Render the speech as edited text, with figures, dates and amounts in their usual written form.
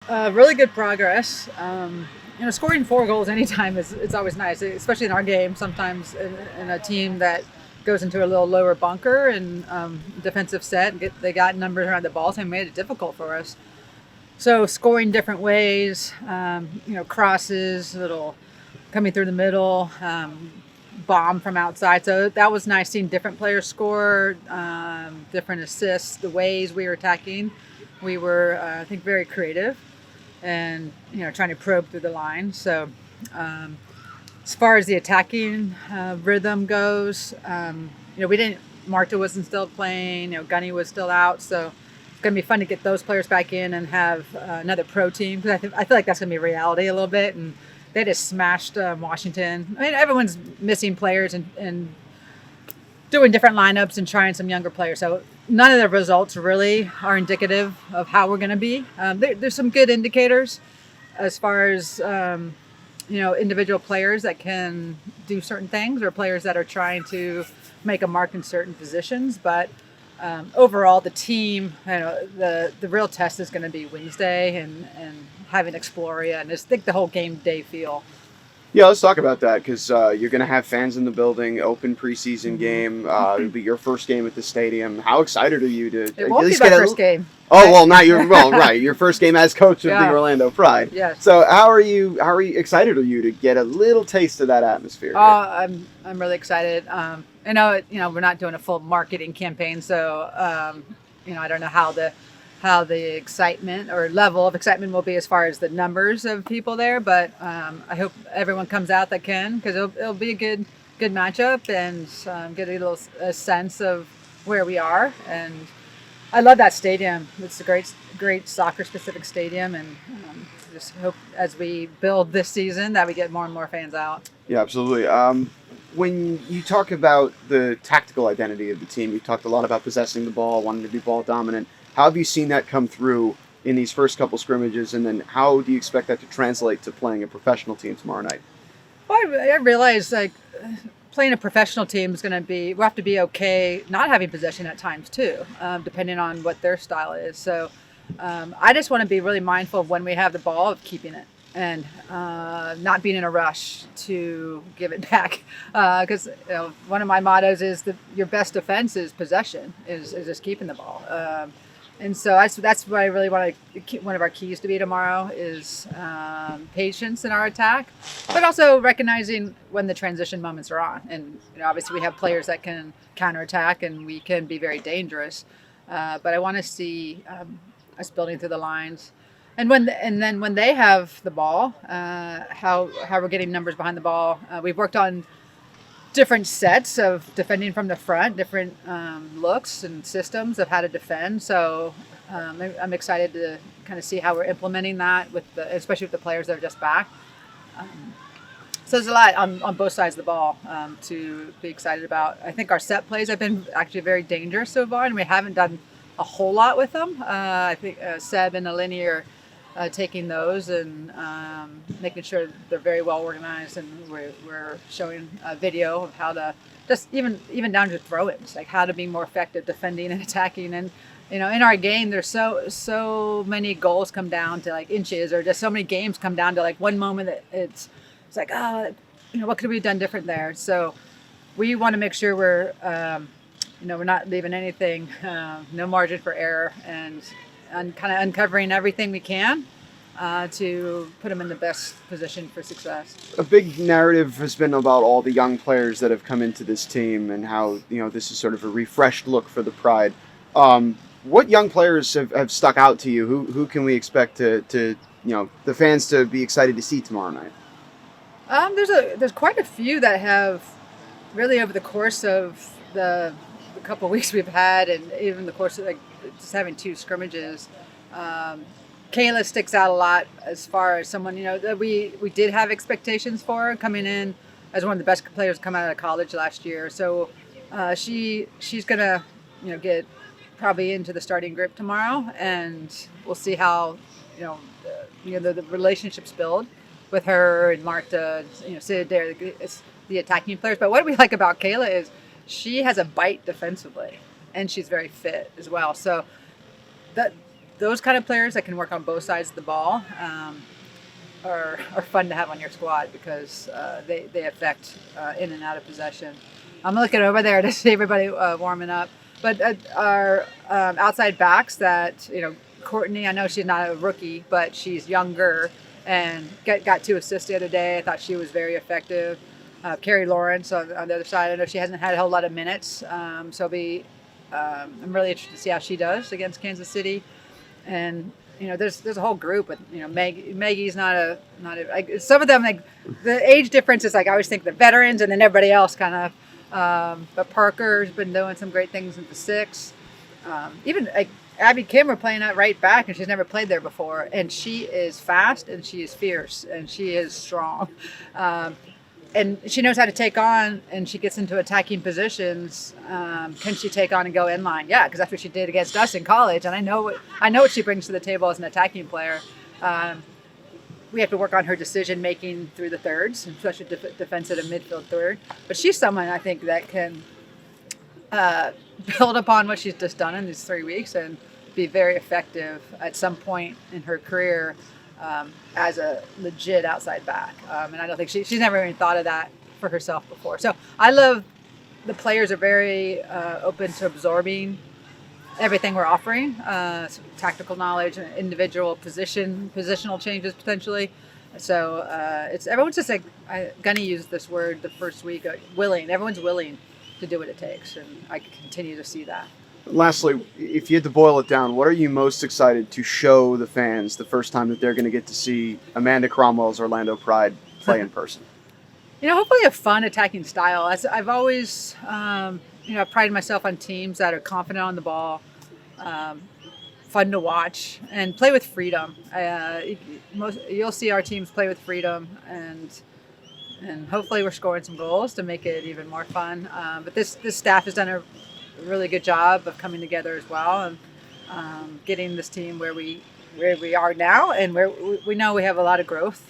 Really good progress. Scoring 4 goals anytime is it's always nice, especially in our game. Sometimes in a team that goes into a little lower bunker and defensive set, they got numbers around the ball, so it made it difficult for us. So scoring different ways, crosses, little coming through the middle, bomb from outside. So that was nice seeing different players score, different assists, the ways we were attacking. We were, I think, very creative and trying to probe through the line. So um, as far as the attacking rhythm goes, we didn't. Marta wasn't still playing. Gunny was still out. So it's going to be fun to get those players back in and have another pro team because I feel like that's going to be reality a little bit. And they just smashed Washington. I mean, everyone's missing players and doing different lineups and trying some younger players. So none of the results really are indicative of how we're going to be. There's some good indicators as far as individual players that can do certain things or players that are trying to make a mark in certain positions. But overall, the team, the real test is going to be Wednesday and having Exploria and just think the whole game day feel. Yeah, let's talk about that because you're going to have fans in the building, open preseason game. It'll be your first game at the stadium. How excited are you to It at won't be least my get first game. Oh well, not your right. Your first game as coach of the Yeah. Orlando Pride. Yes. So how are you? How excited are you to get a little taste of that atmosphere? Oh, I'm really excited. We're not doing a full marketing campaign, so I don't know how the excitement or level of excitement will be as far as the numbers of people there, but I hope everyone comes out that can because it'll be a good matchup and get a sense of where we are. And I love that stadium. It's a great soccer specific stadium, and just hope as we build this season that we get more and more fans out. Yeah, absolutely. When you talk about the tactical identity of the team, you talked a lot about possessing the ball, wanting to be ball dominant. How have you seen that come through in these first couple scrimmages, and then how do you expect that to translate to playing a professional team tomorrow night? Well, I realize playing a professional team is going to we'll have to be okay not having possession at times too, depending on what their style is. So I just want to be really mindful of when we have the ball of keeping it and not being in a rush to give it back. Because one of my mottos is that your best defense is possession, is just keeping the ball. And so that's what I really want to. One of our keys to be tomorrow is patience in our attack, but also recognizing when the transition moments are on. And obviously we have players that can counterattack, and we can be very dangerous. But I want to see us building through the lines, and then when they have the ball, how we're getting numbers behind the ball. We've worked on different sets of defending from the front, different looks and systems of how to defend. So I'm excited to kind of see how we're implementing that especially with the players that are just back. So there's a lot on both sides of the ball to be excited about. I think our set plays have been actually very dangerous so far, and we haven't done a whole lot with them. I think Seb and Alini are taking those and making sure they're very well organized, and we're showing a video of how to just even down to throw-ins, like how to be more effective defending and attacking. And in our game, there's so many goals come down to like inches, or just so many games come down to like one moment that it's like what could we have done different there. So we want to make sure we're not leaving anything, no margin for error, and kind of uncovering everything we can to put them in the best position for success. A big narrative has been about all the young players that have come into this team and how this is sort of a refreshed look for the Pride. What young players have stuck out to you? Who can we expect to the fans to be excited to see tomorrow night? There's quite a few that have really over the course of the couple of weeks we've had, and even the course of just having 2 scrimmages. Kayla sticks out a lot as far as someone that we did have expectations for coming in as one of the best players to come out of college last year. So she's gonna get probably into the starting group tomorrow, and we'll see how the relationships build with her and Marta. Sid there, it's the attacking players. But what we like about Kayla is she has a bite defensively, and she's very fit as well. So that those kind of players that can work on both sides of the ball are fun to have on your squad because they affect in and out of possession. I'm looking over there to see everybody warming up. But our outside backs that, Courtney, I know she's not a rookie, but she's younger and got 2 assists the other day. I thought she was very effective. Carrie Lawrence on the other side, I know she hasn't had a whole lot of minutes. I'm really interested to see how she does against Kansas City. And there's a whole group with Maggie's not a like, some of them, like the age difference is like I always think the veterans and then everybody else kind of. But Parker's been doing some great things at the 6. Even like Abby Kim, we're playing at right back, and she's never played there before. And she is fast, and she is fierce, and she is strong. And she knows how to take on, and she gets into attacking positions. Can she take on and go inline? Yeah, because that's what she did against us in college, and I know what she brings to the table as an attacking player. We have to work on her decision making through the thirds, especially defensive and midfield third. But she's someone I think that can build upon what she's just done in these 3 weeks and be very effective at some point in her career as a legit outside back. And I don't think she's never even thought of that for herself before. So I love the players are very open to absorbing everything we're offering, tactical knowledge, individual positional changes potentially. So everyone's just like Gunny used this word the first week, willing. Everyone's willing to do what it takes, and I continue to see that. Lastly, if you had to boil it down, what are you most excited to show the fans the first time that they're going to get to see Amanda Cromwell's Orlando Pride play in person? Hopefully a fun attacking style. I've always I pride myself on teams that are confident on the ball, fun to watch, and play with freedom. You'll see our teams play with freedom, and hopefully we're scoring some goals to make it even more fun. But this staff has done a really good job of coming together as well and getting this team where we are now, and where we know we have a lot of growth